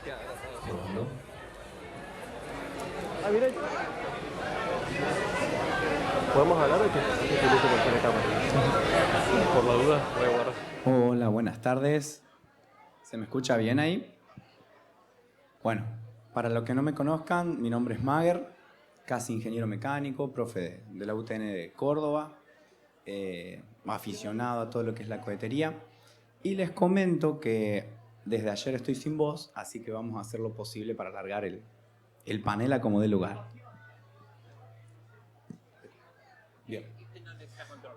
Probando. Ah, mira. ¿Podemos hablar o que utilizo cualquier cámara? Por la duda, voy a guardar. Hola, buenas tardes. ¿Se me escucha bien ahí? Bueno, para los que no me conozcan, mi nombre es Mager, casi ingeniero mecánico, profe de la UTN de Córdoba, aficionado a todo lo que es la cohetería. Y les comento que desde ayer estoy sin voz, así que vamos a hacer lo posible para alargar el panel a como dé lugar. Bien.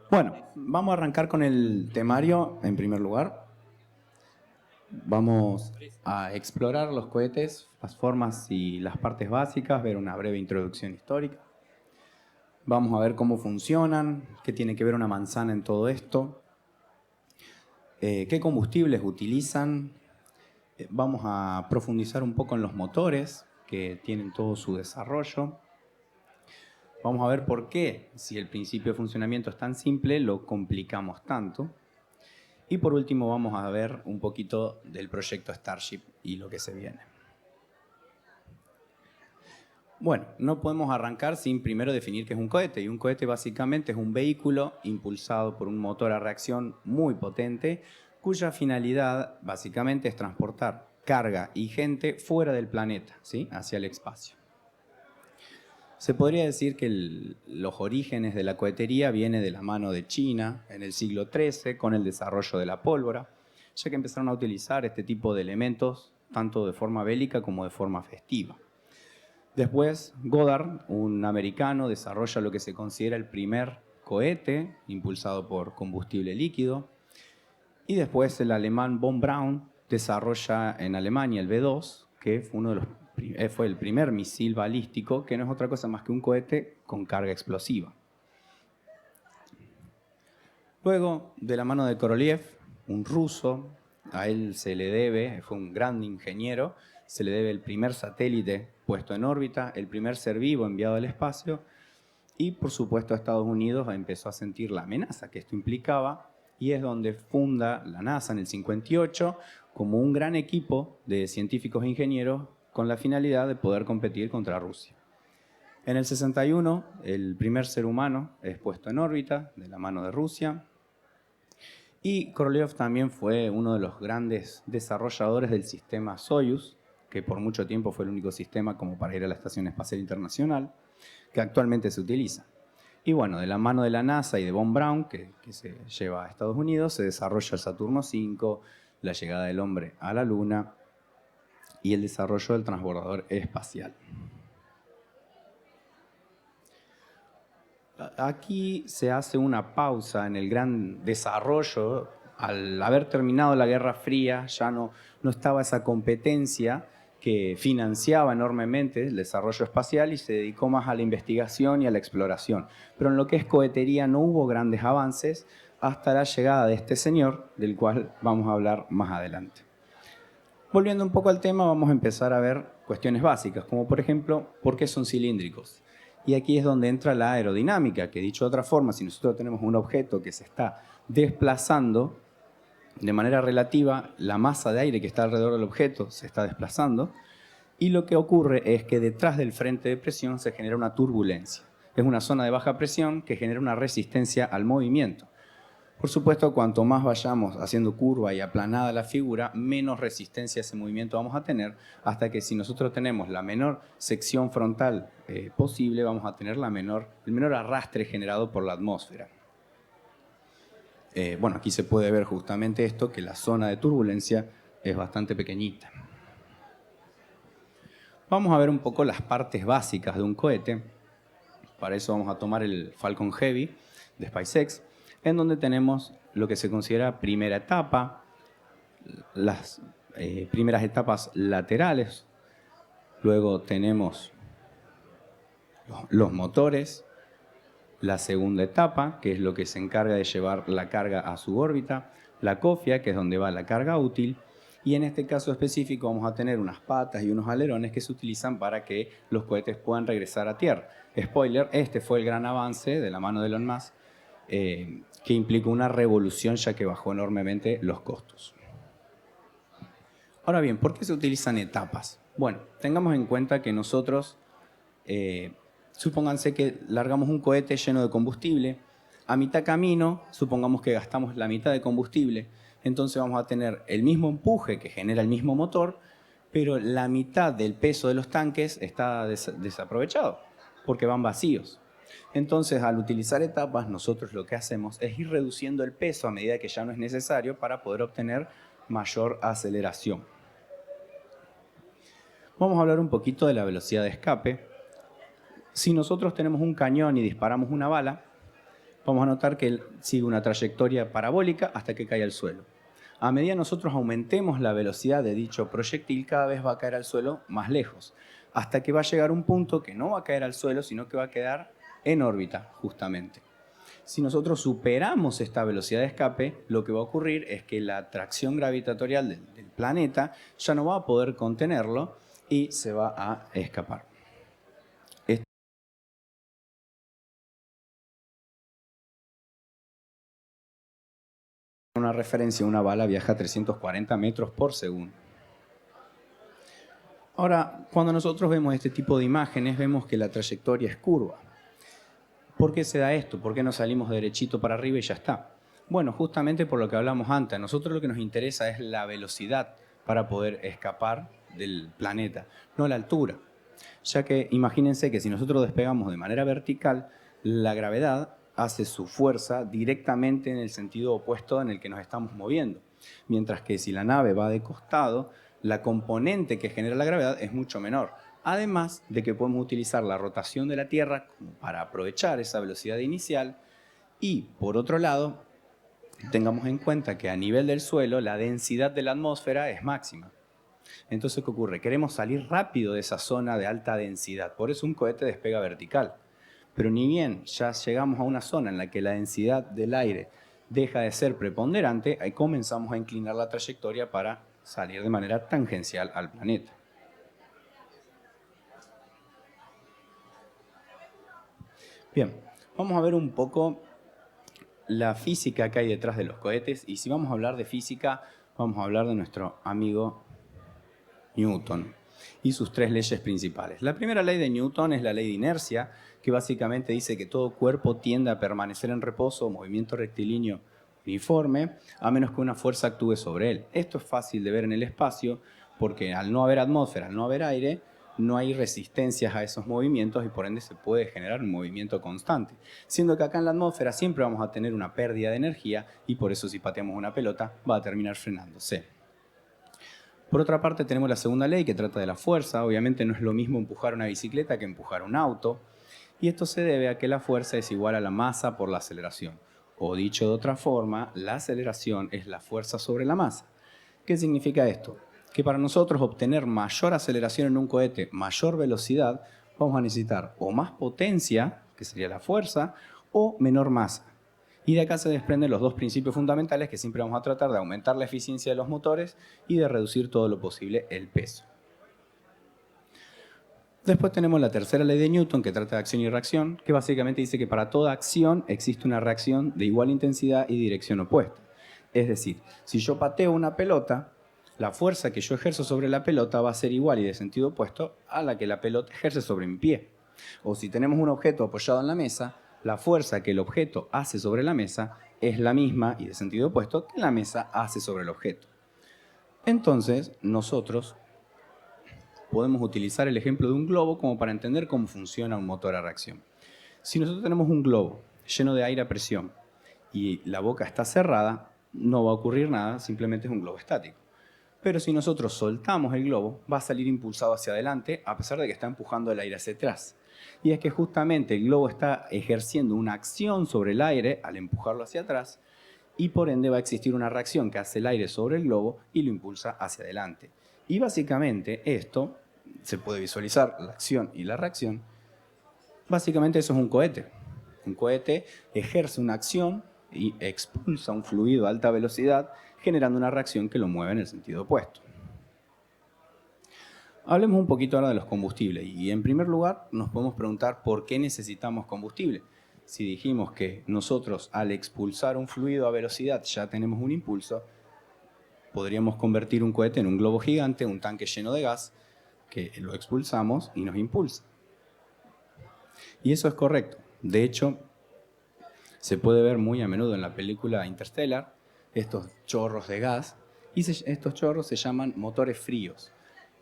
Bueno, vamos a arrancar con el temario en primer lugar. Vamos a explorar los cohetes, las formas y las partes básicas, ver una breve introducción histórica. Vamos a ver cómo funcionan, qué tiene que ver una manzana en todo esto, qué combustibles utilizan. Vamos a profundizar un poco en los motores, que tienen todo su desarrollo. Vamos a ver por qué, si el principio de funcionamiento es tan simple, lo complicamos tanto. Y por último vamos a ver un poquito del proyecto Starship y lo que se viene. Bueno, no podemos arrancar sin primero definir qué es un cohete. Y un cohete básicamente es un vehículo impulsado por un motor a reacción muy potente, cuya finalidad básicamente es transportar carga y gente fuera del planeta, ¿sí? Hacia el espacio. Se podría decir que los orígenes de la cohetería vienen de la mano de China en el siglo XIII con el desarrollo de la pólvora, ya que empezaron a utilizar este tipo de elementos tanto de forma bélica como de forma festiva. Después, Goddard, un americano, desarrolla lo que se considera el primer cohete impulsado por combustible líquido. Y después el alemán von Braun desarrolla en Alemania el V2, que fue el primer misil balístico, que no es otra cosa más que un cohete con carga explosiva. Luego, de la mano de Korolev, un ruso, a él se le debe, fue un gran ingeniero, se le debe el primer satélite puesto en órbita, el primer ser vivo enviado al espacio, y por supuesto Estados Unidos empezó a sentir la amenaza que esto implicaba, y es donde funda la NASA en el 58 como un gran equipo de científicos e ingenieros con la finalidad de poder competir contra Rusia. En el 61, el primer ser humano es puesto en órbita de la mano de Rusia, y Korolev también fue uno de los grandes desarrolladores del sistema Soyuz, que por mucho tiempo fue el único sistema como para ir a la Estación Espacial Internacional, que actualmente se utiliza. Y bueno, de la mano de la NASA y de von Braun, que se lleva a Estados Unidos, se desarrolla el Saturno V, la llegada del hombre a la Luna y el desarrollo del transbordador espacial. Aquí se hace una pausa en el gran desarrollo. Al haber terminado la Guerra Fría, ya no estaba esa competencia que financiaba enormemente el desarrollo espacial y se dedicó más a la investigación y a la exploración. Pero en lo que es cohetería no hubo grandes avances hasta la llegada de este señor, del cual vamos a hablar más adelante. Volviendo un poco al tema, vamos a empezar a ver cuestiones básicas, como por ejemplo, ¿por qué son cilíndricos? Y aquí es donde entra la aerodinámica, que dicho de otra forma, si nosotros tenemos un objeto que se está desplazando, de manera relativa, la masa de aire que está alrededor del objeto se está desplazando, y lo que ocurre es que detrás del frente de presión se genera una turbulencia. Es una zona de baja presión que genera una resistencia al movimiento. Por supuesto, cuanto más vayamos haciendo curva y aplanada la figura, menos resistencia a ese movimiento vamos a tener, hasta que si nosotros tenemos la menor sección frontal posible, vamos a tener el menor arrastre generado por la atmósfera. Bueno, aquí se puede ver justamente esto, que la zona de turbulencia es bastante pequeñita. Vamos a ver un poco las partes básicas de un cohete. Para eso vamos a tomar el Falcon Heavy de SpaceX, en donde tenemos lo que se considera primera etapa, las primeras etapas laterales, luego tenemos los motores, la segunda etapa, que es lo que se encarga de llevar la carga a su órbita, la cofia, que es donde va la carga útil, y en este caso específico vamos a tener unas patas y unos alerones que se utilizan para que los cohetes puedan regresar a tierra. Spoiler, este fue el gran avance de la mano de Elon Musk, que implicó una revolución ya que bajó enormemente los costos. Ahora bien, ¿por qué se utilizan etapas? Bueno, tengamos en cuenta que nosotros, supónganse que largamos un cohete lleno de combustible, a mitad camino, supongamos que gastamos la mitad de combustible, entonces vamos a tener el mismo empuje que genera el mismo motor, pero la mitad del peso de los tanques está desaprovechado, porque van vacíos. Entonces, al utilizar etapas, nosotros lo que hacemos es ir reduciendo el peso a medida que ya no es necesario para poder obtener mayor aceleración. Vamos a hablar un poquito de la velocidad de escape. Si nosotros tenemos un cañón y disparamos una bala, vamos a notar que él sigue una trayectoria parabólica hasta que cae al suelo. A medida que nosotros aumentemos la velocidad de dicho proyectil, cada vez va a caer al suelo más lejos, hasta que va a llegar un punto que no va a caer al suelo, sino que va a quedar en órbita, justamente. Si nosotros superamos esta velocidad de escape, lo que va a ocurrir es que la atracción gravitatorial del planeta ya no va a poder contenerlo y se va a escapar. Una referencia, una bala viaja a 340 metros por segundo. Ahora, cuando nosotros vemos este tipo de imágenes, vemos que la trayectoria es curva. ¿Por qué se da esto? ¿Por qué no salimos derechito para arriba y ya está? Bueno, justamente por lo que hablamos antes. A nosotros lo que nos interesa es la velocidad para poder escapar del planeta, no la altura. Ya que imagínense que si nosotros despegamos de manera vertical, la gravedad hace su fuerza directamente en el sentido opuesto en el que nos estamos moviendo. Mientras que si la nave va de costado, la componente que genera la gravedad es mucho menor. Además de que podemos utilizar la rotación de la Tierra para aprovechar esa velocidad inicial y, por otro lado, tengamos en cuenta que a nivel del suelo la densidad de la atmósfera es máxima. Entonces, ¿qué ocurre? Queremos salir rápido de esa zona de alta densidad. Por eso un cohete despega vertical. Pero ni bien ya llegamos a una zona en la que la densidad del aire deja de ser preponderante, ahí comenzamos a inclinar la trayectoria para salir de manera tangencial al planeta. Bien, vamos a ver un poco la física que hay detrás de los cohetes, y si vamos a hablar de física, vamos a hablar de nuestro amigo Newton y sus tres leyes principales. La primera ley de Newton es la ley de inercia, que básicamente dice que todo cuerpo tiende a permanecer en reposo o movimiento rectilíneo uniforme, a menos que una fuerza actúe sobre él. Esto es fácil de ver en el espacio, porque al no haber atmósfera, al no haber aire, no hay resistencias a esos movimientos y por ende se puede generar un movimiento constante. Siendo que acá en la atmósfera siempre vamos a tener una pérdida de energía y por eso si pateamos una pelota va a terminar frenándose. Por otra parte tenemos la segunda ley que trata de la fuerza. Obviamente no es lo mismo empujar una bicicleta que empujar un auto. Y esto se debe a que la fuerza es igual a la masa por la aceleración. O dicho de otra forma, la aceleración es la fuerza sobre la masa. ¿Qué significa esto? Que para nosotros obtener mayor aceleración en un cohete, mayor velocidad, vamos a necesitar o más potencia, que sería la fuerza, o menor masa. Y de acá se desprenden los dos principios fundamentales que siempre vamos a tratar de aumentar la eficiencia de los motores y de reducir todo lo posible el peso. Después tenemos la tercera ley de Newton que trata de acción y reacción, que básicamente dice que para toda acción existe una reacción de igual intensidad y dirección opuesta. Es decir, si yo pateo una pelota, la fuerza que yo ejerzo sobre la pelota va a ser igual y de sentido opuesto a la que la pelota ejerce sobre mi pie. O si tenemos un objeto apoyado en la mesa, la fuerza que el objeto hace sobre la mesa es la misma y de sentido opuesto que la mesa hace sobre el objeto. Entonces, nosotros podemos utilizar el ejemplo de un globo como para entender cómo funciona un motor a reacción. Si nosotros tenemos un globo lleno de aire a presión y la boca está cerrada, no va a ocurrir nada, simplemente es un globo estático. Pero si nosotros soltamos el globo, va a salir impulsado hacia adelante a pesar de que está empujando el aire hacia atrás. Y es que justamente el globo está ejerciendo una acción sobre el aire al empujarlo hacia atrás y por ende va a existir una reacción que hace el aire sobre el globo y lo impulsa hacia adelante. Y básicamente esto, se puede visualizar la acción y la reacción, básicamente eso es un cohete. Un cohete ejerce una acción y expulsa un fluido a alta velocidad generando una reacción que lo mueve en el sentido opuesto. Hablemos un poquito ahora de los combustibles y en primer lugar nos podemos preguntar por qué necesitamos combustible. Si dijimos que nosotros al expulsar un fluido a velocidad ya tenemos un impulso, podríamos convertir un cohete en un globo gigante, un tanque lleno de gas, que lo expulsamos y nos impulsa. Y eso es correcto. De hecho, se puede ver muy a menudo en la película Interstellar estos chorros de gas, y estos chorros se llaman motores fríos.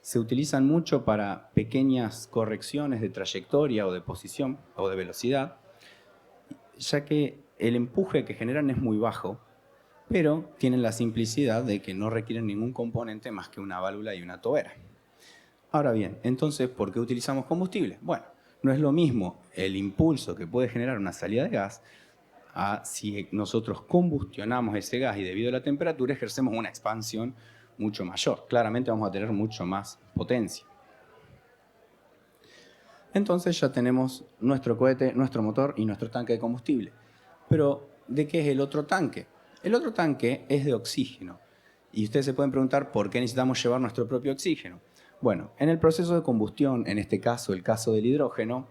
Se utilizan mucho para pequeñas correcciones de trayectoria o de posición o de velocidad, ya que el empuje que generan es muy bajo, pero tienen la simplicidad de que no requieren ningún componente más que una válvula y una tobera. Ahora bien, entonces, ¿por qué utilizamos combustible? Bueno, no es lo mismo el impulso que puede generar una salida de gas a si nosotros combustionamos ese gas y debido a la temperatura ejercemos una expansión mucho mayor. Claramente vamos a tener mucho más potencia. Entonces ya tenemos nuestro cohete, nuestro motor y nuestro tanque de combustible. Pero, ¿de qué es el otro tanque? El otro tanque es de oxígeno. Y ustedes se pueden preguntar por qué necesitamos llevar nuestro propio oxígeno. Bueno, en el proceso de combustión, en este caso, el caso del hidrógeno,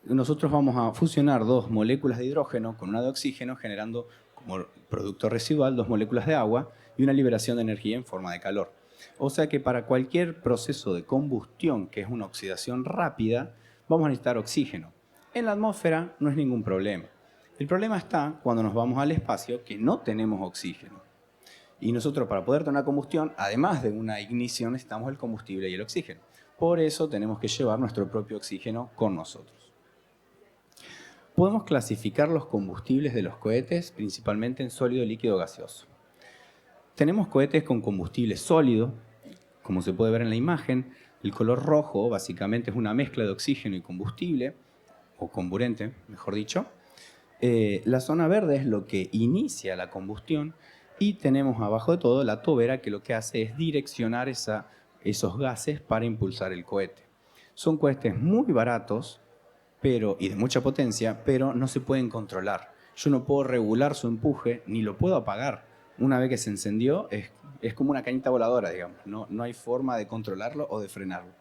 nosotros vamos a fusionar dos moléculas de hidrógeno con una de oxígeno, generando como producto residual 2 moléculas de agua y una liberación de energía en forma de calor. O sea que para cualquier proceso de combustión, que es una oxidación rápida, vamos a necesitar oxígeno. En la atmósfera no es ningún problema. El problema está cuando nos vamos al espacio, que no tenemos oxígeno. Y nosotros, para poder tener una combustión, además de una ignición, necesitamos el combustible y el oxígeno. Por eso tenemos que llevar nuestro propio oxígeno con nosotros. Podemos clasificar los combustibles de los cohetes principalmente en sólido, líquido, gaseoso. Tenemos cohetes con combustible sólido, como se puede ver en la imagen. El color rojo básicamente es una mezcla de oxígeno y combustible, o comburente, mejor dicho. La zona verde es lo que inicia la combustión y tenemos abajo de todo la tobera, que lo que hace es direccionar esos gases para impulsar el cohete. Son cohetes muy baratos y de mucha potencia, pero no se pueden controlar. Yo no puedo regular su empuje ni lo puedo apagar. Una vez que se encendió es como una cañita voladora, digamos. No hay forma de controlarlo o de frenarlo.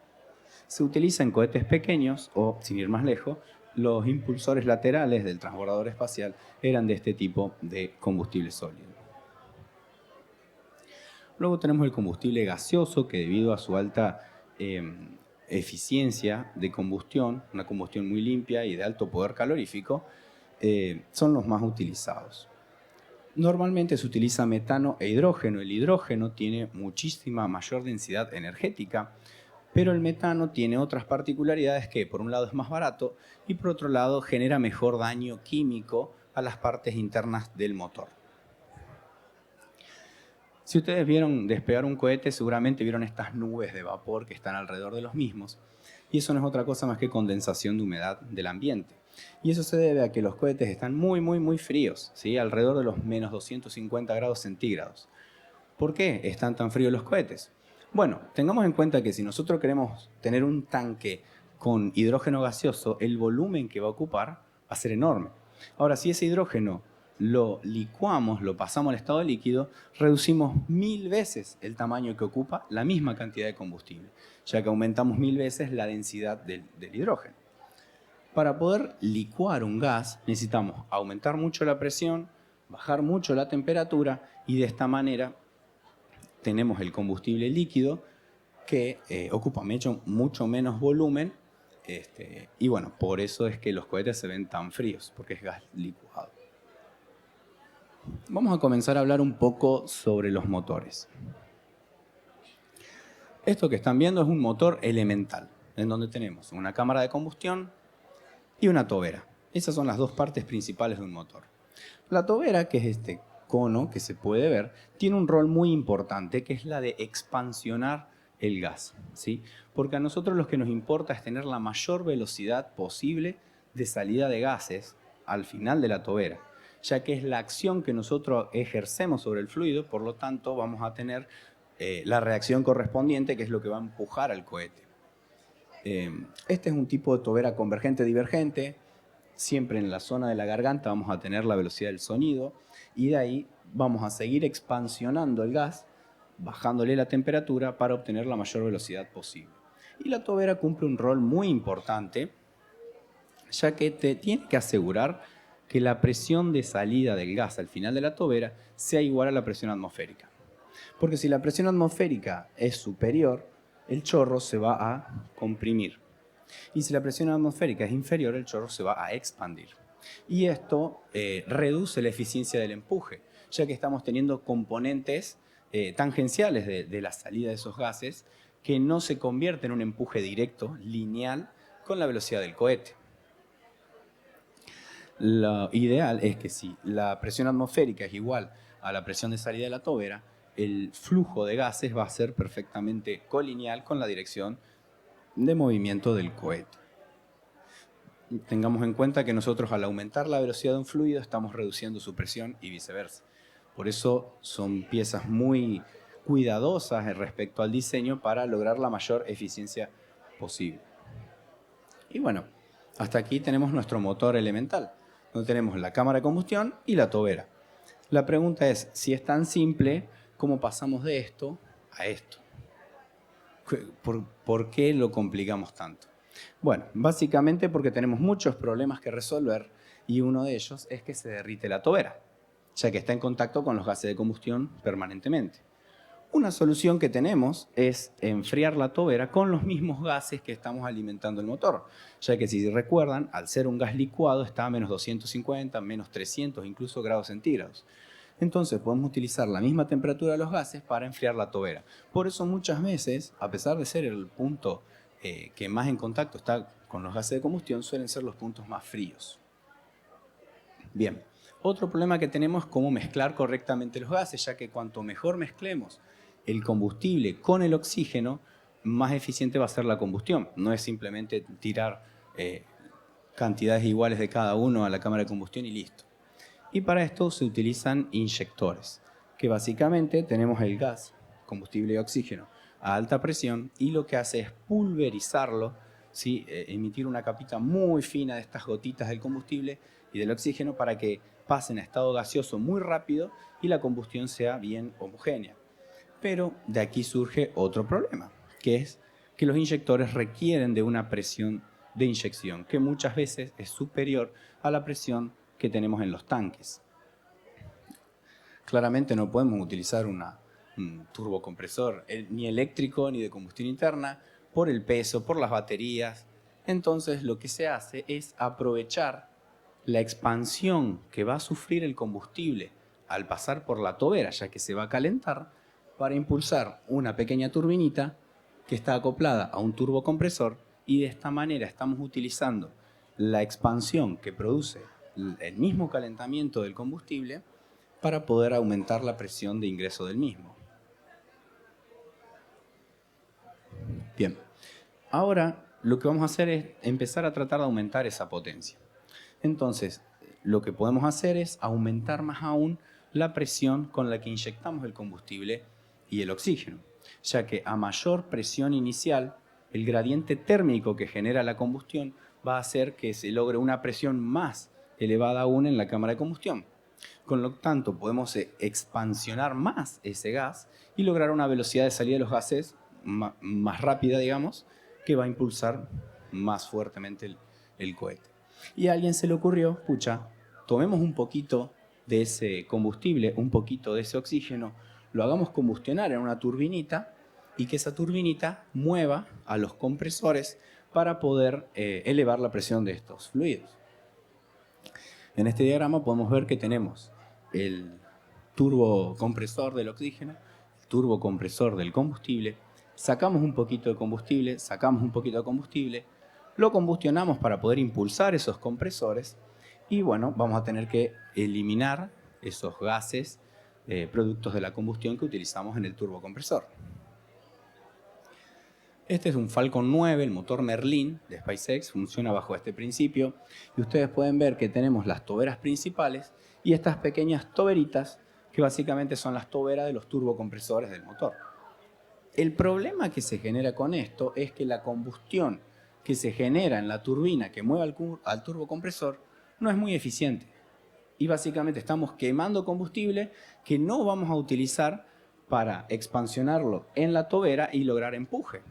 Se utiliza en cohetes pequeños o, sin ir más lejos, los impulsores laterales del transbordador espacial eran de este tipo de combustible sólido. Luego tenemos el combustible gaseoso, que debido a su alta eficiencia de combustión, una combustión muy limpia y de alto poder calorífico, son los más utilizados. Normalmente se utiliza metano e hidrógeno. El hidrógeno tiene muchísima mayor densidad energética, pero el metano tiene otras particularidades que, por un lado, es más barato y, por otro lado, genera mejor daño químico a las partes internas del motor. Si ustedes vieron despegar un cohete, seguramente vieron estas nubes de vapor que están alrededor de los mismos. Y eso no es otra cosa más que condensación de humedad del ambiente. Y eso se debe a que los cohetes están muy fríos, ¿sí? Alrededor de los menos 250 grados centígrados. ¿Por qué están tan fríos los cohetes? Bueno, tengamos en cuenta que si nosotros queremos tener un tanque con hidrógeno gaseoso, el volumen que va a ocupar va a ser enorme. Ahora, si ese hidrógeno lo licuamos, lo pasamos al estado líquido, reducimos 1000 veces el tamaño que ocupa la misma cantidad de combustible, ya que aumentamos 1000 veces la densidad del hidrógeno. Para poder licuar un gas necesitamos aumentar mucho la presión, bajar mucho la temperatura y de esta manera tenemos el combustible líquido que ocupa mucho menos volumen y bueno, por eso es que los cohetes se ven tan fríos, porque es gas licuado. Vamos a comenzar a hablar un poco sobre los motores. Esto que están viendo es un motor elemental, en donde tenemos una cámara de combustión y una tobera. Esas son las dos partes principales de un motor. La tobera, que es este cono que se puede ver, tiene un rol muy importante, que es la de expansionar el gas, ¿sí? Porque a nosotros lo que nos importa es tener la mayor velocidad posible de salida de gases al final de la tobera, ya que es la acción que nosotros ejercemos sobre el fluido, por lo tanto vamos a tener la reacción correspondiente, que es lo que va a empujar al cohete. Este es un tipo de tobera convergente-divergente. Siempre en la zona de la garganta vamos a tener la velocidad del sonido y de ahí vamos a seguir expansionando el gas, bajándole la temperatura para obtener la mayor velocidad posible. Y la tobera cumple un rol muy importante, ya que te tiene que asegurar que la presión de salida del gas al final de la tobera sea igual a la presión atmosférica. Porque si la presión atmosférica es superior, el chorro se va a comprimir. Y si la presión atmosférica es inferior, el chorro se va a expandir. Y esto reduce la eficiencia del empuje, ya que estamos teniendo componentes tangenciales de la salida de esos gases que no se convierte en un empuje directo, lineal, con la velocidad del cohete. Lo ideal es que si la presión atmosférica es igual a la presión de salida de la tobera, el flujo de gases va a ser perfectamente colineal con la dirección de movimiento del cohete. Tengamos en cuenta que nosotros al aumentar la velocidad de un fluido estamos reduciendo su presión y viceversa. Por eso son piezas muy cuidadosas respecto al diseño para lograr la mayor eficiencia posible. Y bueno, hasta aquí tenemos nuestro motor elemental, donde tenemos la cámara de combustión y la tobera. La pregunta es, si es tan simple, ¿cómo pasamos de esto a esto? ¿Por qué lo complicamos tanto? Bueno, básicamente porque tenemos muchos problemas que resolver y uno de ellos es que se derrite la tobera, ya que está en contacto con los gases de combustión permanentemente. Una solución que tenemos es enfriar la tobera con los mismos gases que estamos alimentando el motor, ya que si recuerdan, al ser un gas licuado está a menos 250, menos 300, incluso grados centígrados. Entonces podemos utilizar la misma temperatura de los gases para enfriar la tobera. Por eso muchas veces, a pesar de ser el punto que más en contacto está con los gases de combustión, suelen ser los puntos más fríos. Bien, otro problema que tenemos es cómo mezclar correctamente los gases, ya que cuanto mejor mezclemos el combustible con el oxígeno, más eficiente va a ser la combustión. No es simplemente tirar cantidades iguales de cada uno a la cámara de combustión y listo. Y para esto se utilizan inyectores, que básicamente tenemos el gas, combustible y oxígeno, a alta presión y lo que hace es pulverizarlo, ¿sí? Emitir una capita muy fina de estas gotitas del combustible y del oxígeno para que pasen a estado gaseoso muy rápido y la combustión sea bien homogénea. Pero de aquí surge otro problema, que es que los inyectores requieren de una presión de inyección que muchas veces es superior a la presión que tenemos en los tanques. Claramente no podemos utilizar un turbocompresor ni eléctrico ni de combustión interna por el peso, por las baterías. Entonces lo que se hace es aprovechar la expansión que va a sufrir el combustible al pasar por la tobera, ya que se va a calentar, para impulsar una pequeña turbinita que está acoplada a un turbocompresor y de esta manera estamos utilizando la expansión que produce el mismo calentamiento del combustible para poder aumentar la presión de ingreso del mismo. Bien, ahora lo que vamos a hacer es empezar a tratar de aumentar esa potencia. Entonces, lo que podemos hacer es aumentar más aún la presión con la que inyectamos el combustible y el oxígeno, ya que a mayor presión inicial, el gradiente térmico que genera la combustión va a hacer que se logre una presión más elevada aún en la cámara de combustión. Con lo tanto, podemos expansionar más ese gas y lograr una velocidad de salida de los gases más rápida, digamos, que va a impulsar más fuertemente el cohete. Y a alguien se le ocurrió, pucha, tomemos un poquito de ese combustible, un poquito de ese oxígeno, lo hagamos combustionar en una turbinita y que esa turbinita mueva a los compresores para poder elevar la presión de estos fluidos. En este diagrama podemos ver que tenemos el turbocompresor del oxígeno, el turbocompresor del combustible, sacamos un poquito de combustible, sacamos un poquito de combustible, lo combustionamos para poder impulsar esos compresores y bueno, vamos a tener que eliminar esos gases productos de la combustión que utilizamos en el turbocompresor. Este es un Falcon 9, el motor Merlin de SpaceX, funciona bajo este principio y ustedes pueden ver que tenemos las toberas principales y estas pequeñas toberitas que básicamente son las toberas de los turbocompresores del motor. El problema que se genera con esto es que la combustión que se genera en la turbina que mueve al turbocompresor no es muy eficiente y básicamente estamos quemando combustible que no vamos a utilizar para expansionarlo en la tobera y lograr empuje.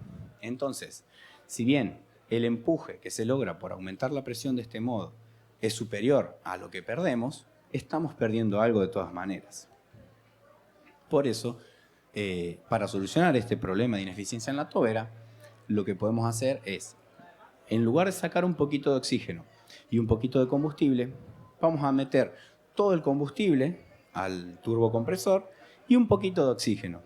Entonces, si bien el empuje que se logra por aumentar la presión de este modo es superior a lo que perdemos, estamos perdiendo algo de todas maneras. Por eso, Para solucionar este problema de ineficiencia en la tobera, lo que podemos hacer es, en lugar de sacar un poquito de oxígeno y un poquito de combustible, vamos a meter todo el combustible al turbocompresor y un poquito de oxígeno.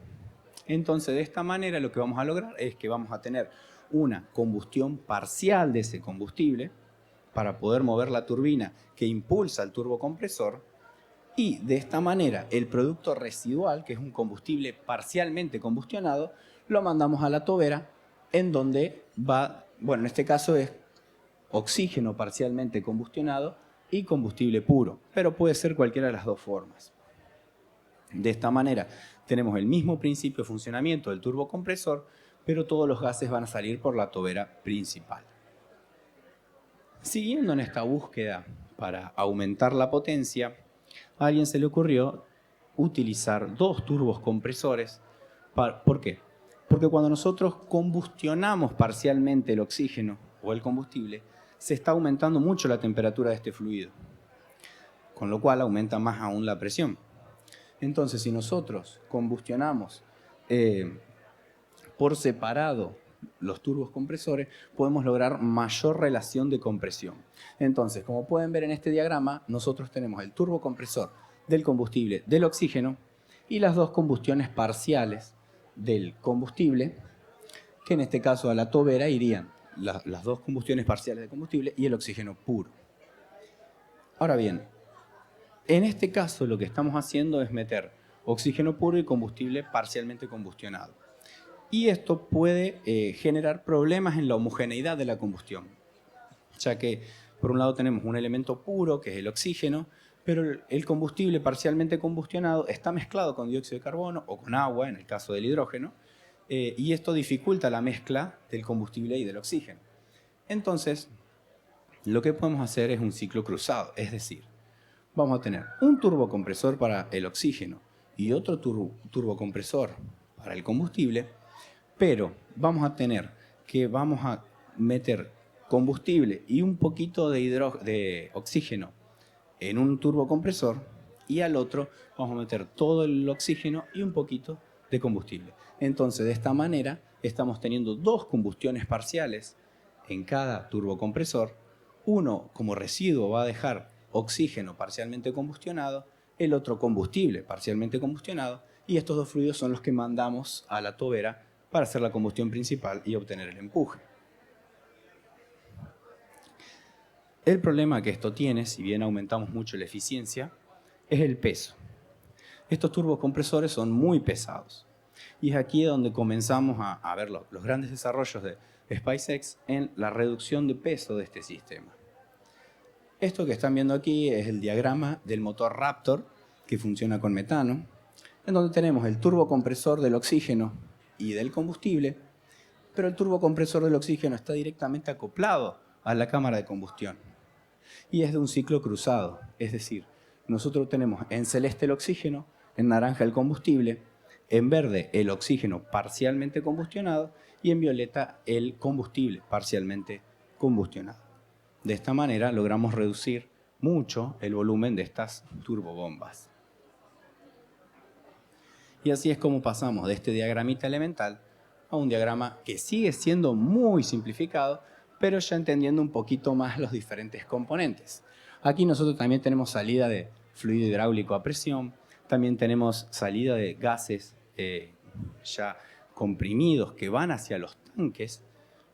Entonces, de esta manera lo que vamos a lograr es que vamos a tener una combustión parcial de ese combustible para poder mover la turbina que impulsa el turbocompresor, y de esta manera el producto residual, que es un combustible parcialmente combustionado, lo mandamos a la tobera, en donde va, bueno, en este caso es oxígeno parcialmente combustionado y combustible puro, pero puede ser cualquiera de las dos formas. De esta manera tenemos el mismo principio de funcionamiento del turbocompresor, pero todos los gases van a salir por la tobera principal. Siguiendo en esta búsqueda para aumentar la potencia, a alguien se le ocurrió utilizar dos turbos compresores. ¿Por qué? Porque cuando nosotros combustionamos parcialmente el oxígeno o el combustible, se está aumentando mucho la temperatura de este fluido, con lo cual aumenta más aún la presión. Entonces, si nosotros combustionamos por separado los turbos compresores, podemos lograr mayor relación de compresión. Entonces, como pueden ver en este diagrama, nosotros tenemos el turbocompresor del combustible, del oxígeno, y las dos combustiones parciales del combustible, que en este caso a la tobera irían las dos combustiones parciales de combustible y el oxígeno puro. Ahora bien, en este caso lo que estamos haciendo es meter oxígeno puro y combustible parcialmente combustionado. Y esto puede generar problemas en la homogeneidad de la combustión, ya que por un lado tenemos un elemento puro, que es el oxígeno, pero el combustible parcialmente combustionado está mezclado con dióxido de carbono o con agua, en el caso del hidrógeno, y esto dificulta la mezcla del combustible y del oxígeno. Entonces, lo que podemos hacer es un ciclo cruzado, es decir, vamos a tener un turbocompresor para el oxígeno y otro turbocompresor para el combustible, pero vamos a meter combustible y un poquito de oxígeno en un turbocompresor, y al otro vamos a meter todo el oxígeno y un poquito de combustible. Entonces, de esta manera estamos teniendo dos combustiones parciales en cada turbocompresor. Uno como residuo va a dejar oxígeno parcialmente combustionado, el otro combustible parcialmente combustionado, y estos dos fluidos son los que mandamos a la tobera para hacer la combustión principal y obtener el empuje. El problema que esto tiene, si bien aumentamos mucho la eficiencia, es el peso. Estos turbocompresores son muy pesados, y es aquí donde comenzamos a ver los grandes desarrollos de SpaceX en la reducción de peso de este sistema. Esto que están viendo aquí es el diagrama del motor Raptor, que funciona con metano, en donde tenemos el turbocompresor del oxígeno y del combustible, pero el turbocompresor del oxígeno está directamente acoplado a la cámara de combustión y es de un ciclo cruzado, es decir, nosotros tenemos en celeste el oxígeno, en naranja el combustible, en verde el oxígeno parcialmente combustionado y en violeta el combustible parcialmente combustionado. De esta manera logramos reducir mucho el volumen de estas turbobombas. Y así es como pasamos de este diagramita elemental a un diagrama que sigue siendo muy simplificado, pero ya entendiendo un poquito más los diferentes componentes. Aquí nosotros también tenemos salida de fluido hidráulico a presión, también tenemos salida de gases ya comprimidos que van hacia los tanques,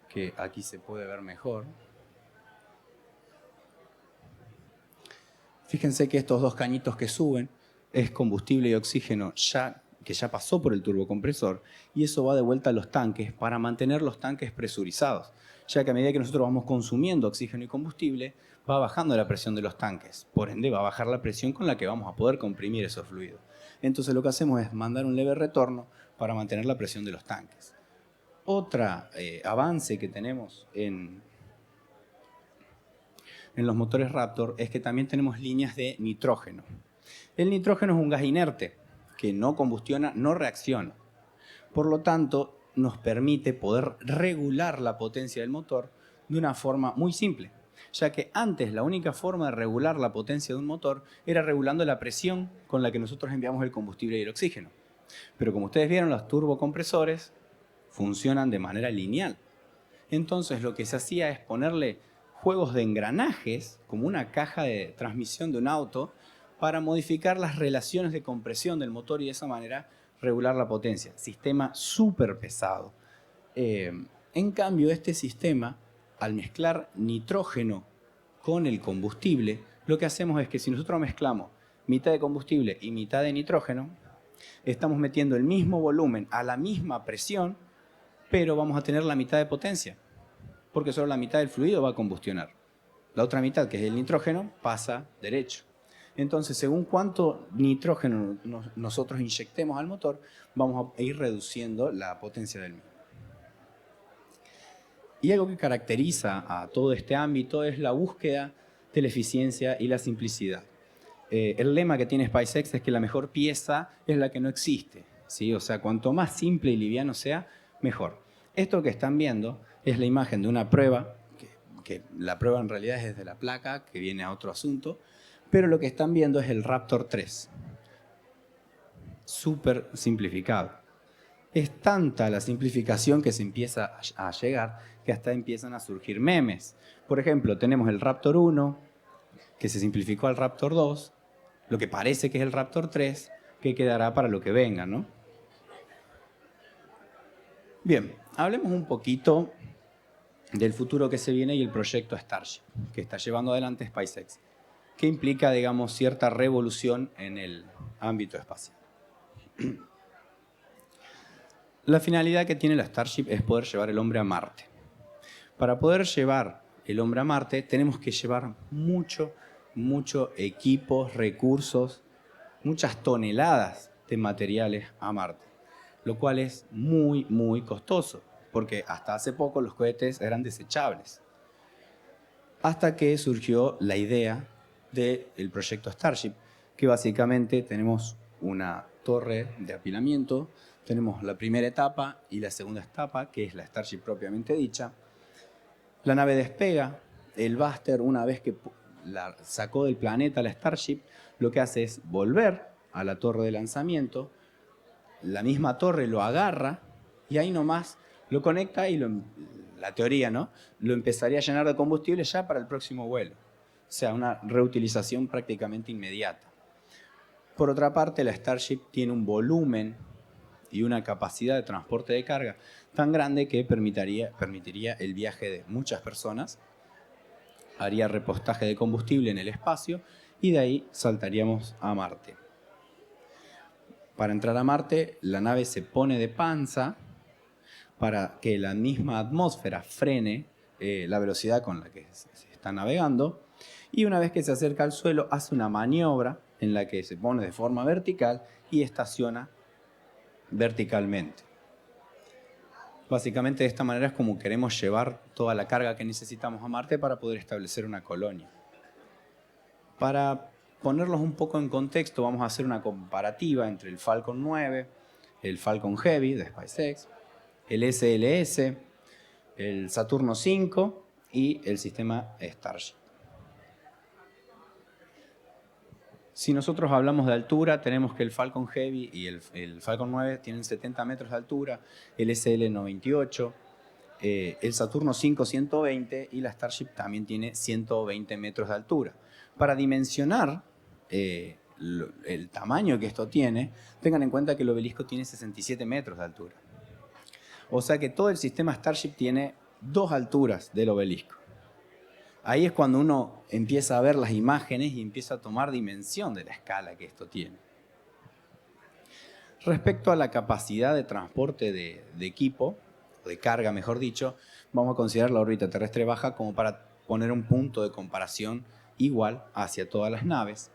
que aquí se puede ver mejor. Fíjense que estos dos cañitos que suben es combustible y oxígeno que ya pasó por el turbocompresor, y eso va de vuelta a los tanques para mantener los tanques presurizados, ya que a medida que nosotros vamos consumiendo oxígeno y combustible, va bajando la presión de los tanques, por ende va a bajar la presión con la que vamos a poder comprimir esos fluidos. Entonces lo que hacemos es mandar un leve retorno para mantener la presión de los tanques. Otro avance que tenemos en los motores Raptor es que también tenemos líneas de nitrógeno. El nitrógeno es un gas inerte que no combustiona, no reacciona. Por lo tanto, nos permite poder regular la potencia del motor de una forma muy simple, ya que antes la única forma de regular la potencia de un motor era regulando la presión con la que nosotros enviamos el combustible y el oxígeno. Pero como ustedes vieron, los turbocompresores funcionan de manera lineal. Entonces lo que se hacía es ponerle juegos de engranajes, como una caja de transmisión de un auto, para modificar las relaciones de compresión del motor y de esa manera regular la potencia. Sistema súper pesado. En cambio, este sistema, al mezclar nitrógeno con el combustible, lo que hacemos es que si nosotros mezclamos mitad de combustible y mitad de nitrógeno, estamos metiendo el mismo volumen a la misma presión, pero vamos a tener la mitad de potencia, porque solo la mitad del fluido va a combustionar. La otra mitad, que es el nitrógeno, pasa derecho. Entonces, según cuánto nitrógeno nosotros inyectemos al motor, vamos a ir reduciendo la potencia del mismo. Y algo que caracteriza a todo este ámbito es la búsqueda de la eficiencia y la simplicidad. El lema que tiene SpaceX es que la mejor pieza es la que no existe, ¿sí? O sea, cuanto más simple y liviano sea, mejor. Esto que están viendo es la imagen de una prueba, que la prueba en realidad es desde la placa, que viene a otro asunto, pero lo que están viendo es el Raptor 3. Súper simplificado. Es tanta la simplificación que se empieza a llegar que hasta empiezan a surgir memes. Por ejemplo, tenemos el Raptor 1, que se simplificó al Raptor 2, lo que parece que es el Raptor 3, que quedará para lo que venga, ¿no? Bien, hablemos un poquito del futuro que se viene y el proyecto Starship, que está llevando adelante SpaceX, que implica, digamos, cierta revolución en el ámbito espacial. La finalidad que tiene la Starship es poder llevar el hombre a Marte. Para poder llevar el hombre a Marte tenemos que llevar mucho equipos, recursos, muchas toneladas de materiales a Marte, lo cual es muy costoso, porque hasta hace poco los cohetes eran desechables. Hasta que surgió la idea del proyecto Starship, que básicamente tenemos una torre de apilamiento, tenemos la primera etapa y la segunda etapa, que es la Starship propiamente dicha. La nave despega, el Buster, una vez que la sacó del planeta la Starship, lo que hace es volver a la torre de lanzamiento, la misma torre lo agarra y ahí nomás lo conecta y la teoría, ¿no? Lo empezaría a llenar de combustible ya para el próximo vuelo. O sea, una reutilización prácticamente inmediata. Por otra parte, la Starship tiene un volumen y una capacidad de transporte de carga tan grande que permitiría el viaje de muchas personas, haría repostaje de combustible en el espacio y de ahí saltaríamos a Marte. Para entrar a Marte, la nave se pone de panza para que la misma atmósfera frene la velocidad con la que se está navegando, y una vez que se acerca al suelo hace una maniobra en la que se pone de forma vertical y estaciona verticalmente. Básicamente de esta manera es como queremos llevar toda la carga que necesitamos a Marte para poder establecer una colonia. Para ponerlos un poco en contexto, vamos a hacer una comparativa entre el Falcon 9, el Falcon Heavy de SpaceX, el SLS, el Saturno 5 y el sistema Starship. Si nosotros hablamos de altura, tenemos que el Falcon Heavy y el Falcon 9 tienen 70 metros de altura, el SL 98, el Saturno 5 120 y la Starship también tiene 120 metros de altura. Para dimensionar el tamaño que esto tiene, tengan en cuenta que el obelisco tiene 67 metros de altura. O sea que todo el sistema Starship tiene 2 alturas del obelisco. Ahí es cuando uno empieza a ver las imágenes y empieza a tomar dimensión de la escala que esto tiene. Respecto a la capacidad de transporte de equipo, o de carga mejor dicho, vamos a considerar la órbita terrestre baja como para poner un punto de comparación igual hacia todas las naves.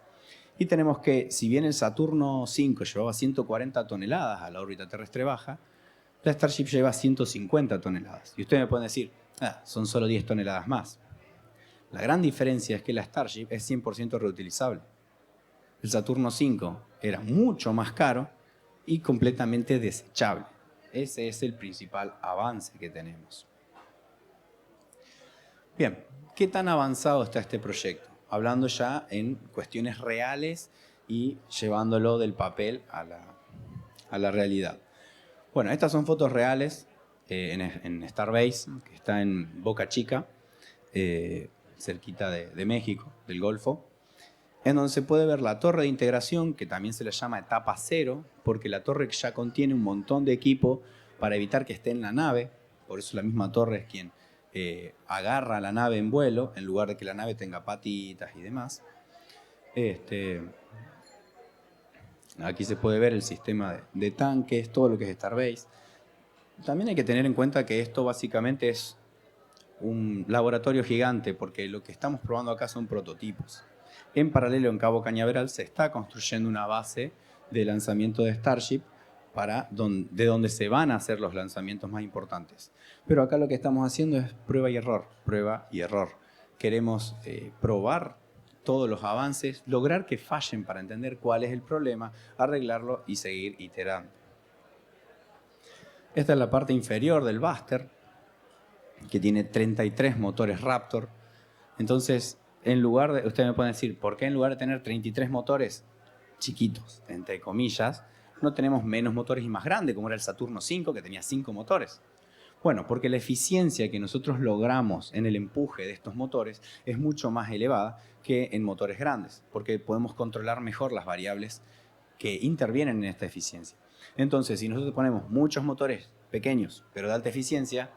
Y tenemos que, si bien el Saturno 5 llevaba 140 toneladas a la órbita terrestre baja, la Starship lleva 150 toneladas. Y ustedes me pueden decir, son solo 10 toneladas más. La gran diferencia es que la Starship es 100% reutilizable. El Saturno 5 era mucho más caro y completamente desechable. Ese es el principal avance que tenemos. Bien, ¿qué tan avanzado está este proyecto? Hablando ya en cuestiones reales y llevándolo del papel a la realidad. Bueno, estas son fotos reales en Starbase, que está en Boca Chica, cerquita de México, del Golfo, en donde se puede ver la torre de integración, que también se le llama etapa cero, porque la torre ya contiene un montón de equipo para evitar que esté en la nave. Por eso la misma torre es quien agarra la nave en vuelo, en lugar de que la nave tenga patitas y demás. Aquí se puede ver el sistema de tanques, todo lo que es Starbase. También hay que tener en cuenta que esto básicamente es un laboratorio gigante, porque lo que estamos probando acá son prototipos. En paralelo, en Cabo Cañaveral se está construyendo una base de lanzamiento de Starship de donde se van a hacer los lanzamientos más importantes. Pero acá lo que estamos haciendo es prueba y error, prueba y error. Queremos probar todos los avances, lograr que fallen para entender cuál es el problema, arreglarlo y seguir iterando. Esta es la parte inferior del Buster, que tiene 33 motores Raptor. Entonces, ustedes me pueden decir, ¿por qué en lugar de tener 33 motores chiquitos, entre comillas, no tenemos menos motores y más grandes, como era el Saturno V, que tenía 5 motores? Bueno, porque la eficiencia que nosotros logramos en el empuje de estos motores es mucho más elevada que en motores grandes, porque podemos controlar mejor las variables que intervienen en esta eficiencia. Entonces, si nosotros ponemos muchos motores pequeños, pero de alta eficiencia,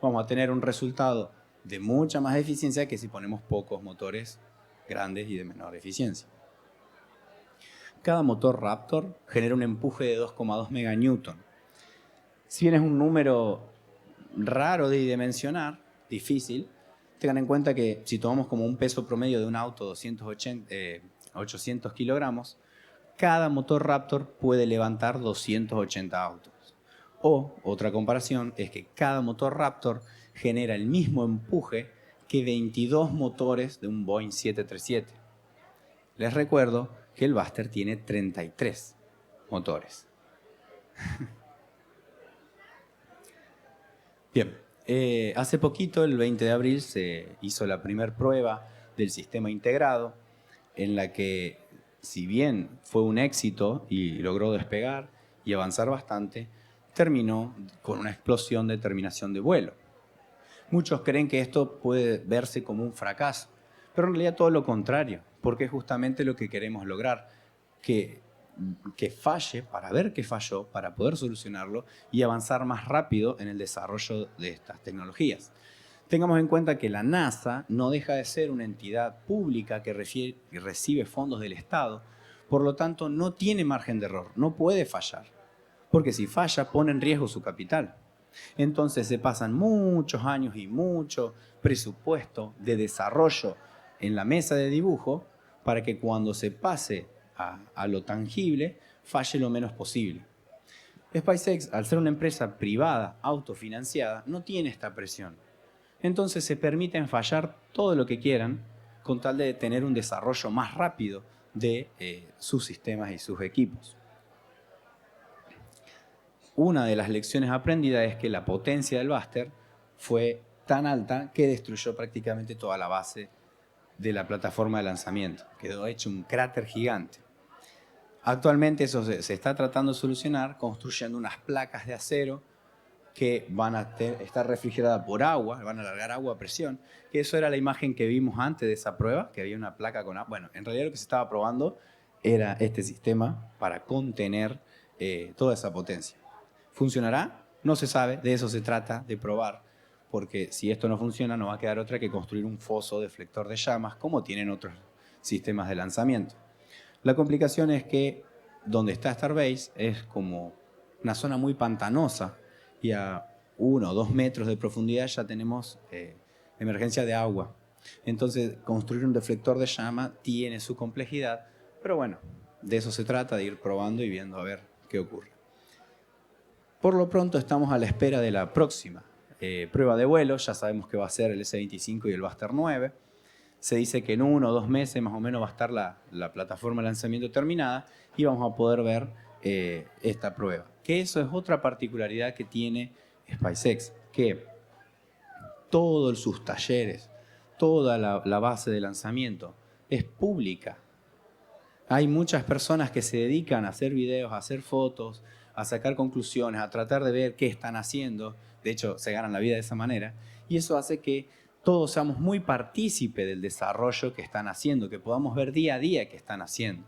vamos a tener un resultado de mucha más eficiencia que si ponemos pocos motores grandes y de menor eficiencia. Cada motor Raptor genera un empuje de 2,2 meganewton. Si bien es un número raro de dimensionar, difícil, tengan en cuenta que si tomamos como un peso promedio de un auto 800 kilogramos, cada motor Raptor puede levantar 280 autos. O, otra comparación, es que cada motor Raptor genera el mismo empuje que 22 motores de un Boeing 737. Les recuerdo que el Buster tiene 33 motores. Bien, hace poquito, el 20 de abril, se hizo la primera prueba del sistema integrado, en la que, si bien fue un éxito y logró despegar y avanzar bastante, terminó con una explosión de terminación de vuelo. Muchos creen que esto puede verse como un fracaso, pero en realidad todo lo contrario, porque es justamente lo que queremos lograr, que falle para ver qué falló, para poder solucionarlo y avanzar más rápido en el desarrollo de estas tecnologías. Tengamos en cuenta que la NASA no deja de ser una entidad pública que recibe fondos del Estado, por lo tanto no tiene margen de error, no puede fallar, porque si falla pone en riesgo su capital. Entonces se pasan muchos años y mucho presupuesto de desarrollo en la mesa de dibujo para que cuando se pase a lo tangible falle lo menos posible. SpaceX, al ser una empresa privada, autofinanciada, no tiene esta presión. Entonces se permiten fallar todo lo que quieran con tal de tener un desarrollo más rápido de sus sistemas y sus equipos. Una de las lecciones aprendidas es que la potencia del Buster fue tan alta que destruyó prácticamente toda la base de la plataforma de lanzamiento. Quedó hecho un cráter gigante. Actualmente eso se está tratando de solucionar construyendo unas placas de acero que van a estar refrigeradas por agua, van a largar agua a presión, que eso era la imagen que vimos antes de esa prueba, que había una placa con agua. Bueno, en realidad lo que se estaba probando era este sistema para contener toda esa potencia. ¿Funcionará? No se sabe, de eso se trata, de probar, porque si esto no funciona no va a quedar otra que construir un foso deflector de llamas como tienen otros sistemas de lanzamiento. La complicación es que donde está Starbase es como una zona muy pantanosa y a 1 o 2 metros de profundidad ya tenemos emergencia de agua. Entonces construir un deflector de llama tiene su complejidad, pero bueno, de eso se trata, de ir probando y viendo a ver qué ocurre. Por lo pronto estamos a la espera de la próxima prueba de vuelo. Ya sabemos que va a ser el S-25 y el Buster 9. Se dice que en 1 o 2 meses más o menos va a estar la plataforma de lanzamiento terminada y vamos a poder ver esta prueba. Que eso es otra particularidad que tiene SpaceX, que todos sus talleres, toda la base de lanzamiento es pública. Hay muchas personas que se dedican a hacer videos, a hacer fotos, a sacar conclusiones, a tratar de ver qué están haciendo. De hecho, se ganan la vida de esa manera. Y eso hace que todos seamos muy partícipes del desarrollo que están haciendo, que podamos ver día a día qué están haciendo.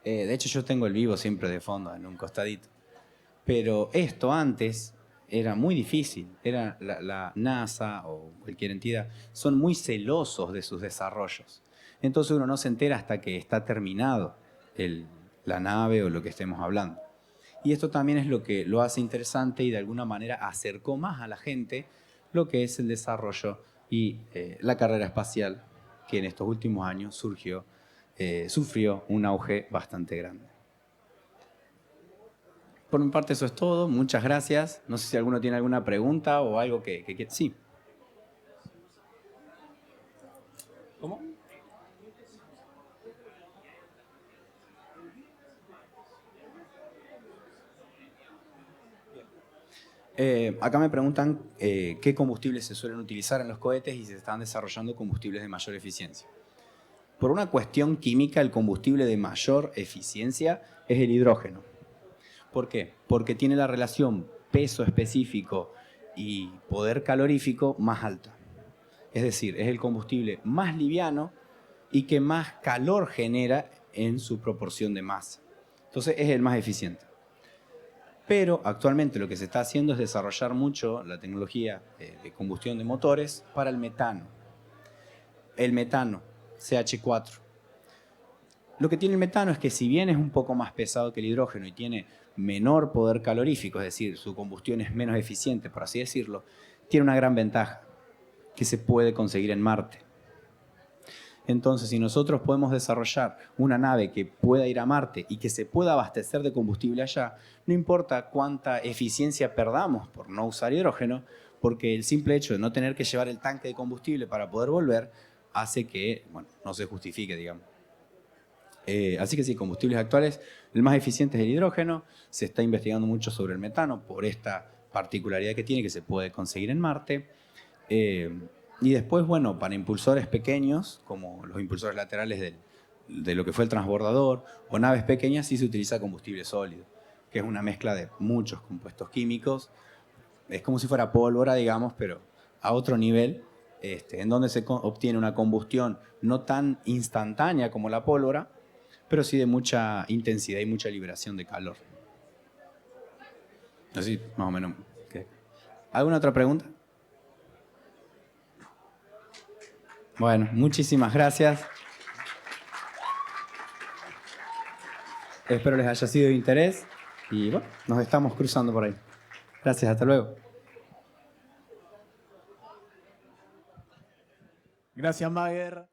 De hecho, yo tengo el vivo siempre de fondo, en un costadito. Pero esto antes era muy difícil. Era la NASA o cualquier entidad son muy celosos de sus desarrollos. Entonces uno no se entera hasta que está terminado la nave o lo que estemos hablando. Y esto también es lo que lo hace interesante y de alguna manera acercó más a la gente lo que es el desarrollo y la carrera espacial, que en estos últimos años sufrió un auge bastante grande. Por mi parte eso es todo, muchas gracias. No sé si alguno tiene alguna pregunta o algo que quiera. Sí. ¿Cómo? Acá me preguntan qué combustibles se suelen utilizar en los cohetes y si se están desarrollando combustibles de mayor eficiencia. Por una cuestión química, el combustible de mayor eficiencia es el hidrógeno. ¿Por qué? Porque tiene la relación peso específico y poder calorífico más alta. Es decir, es el combustible más liviano y que más calor genera en su proporción de masa. Entonces es el más eficiente. Pero actualmente lo que se está haciendo es desarrollar mucho la tecnología de combustión de motores para el metano. El metano, CH4. Lo que tiene el metano es que si bien es un poco más pesado que el hidrógeno y tiene menor poder calorífico, es decir, su combustión es menos eficiente, por así decirlo, tiene una gran ventaja, que se puede conseguir en Marte. Entonces, si nosotros podemos desarrollar una nave que pueda ir a Marte y que se pueda abastecer de combustible allá, no importa cuánta eficiencia perdamos por no usar hidrógeno, porque el simple hecho de no tener que llevar el tanque de combustible para poder volver hace que, bueno, no se justifique, digamos. Así que sí, combustibles actuales, el más eficiente es el hidrógeno. Se está investigando mucho sobre el metano por esta particularidad que tiene, que se puede conseguir en Marte. Y después, bueno, para impulsores pequeños, como los impulsores laterales de lo que fue el transbordador, o naves pequeñas, sí se utiliza combustible sólido, que es una mezcla de muchos compuestos químicos. Es como si fuera pólvora, digamos, pero a otro nivel, en donde se obtiene una combustión no tan instantánea como la pólvora, pero sí de mucha intensidad y mucha liberación de calor. Así, más o menos. ¿Qué? ¿Alguna otra pregunta? Bueno, muchísimas gracias. Espero les haya sido de interés y bueno, nos estamos cruzando por ahí. Gracias, hasta luego. Gracias, Mager.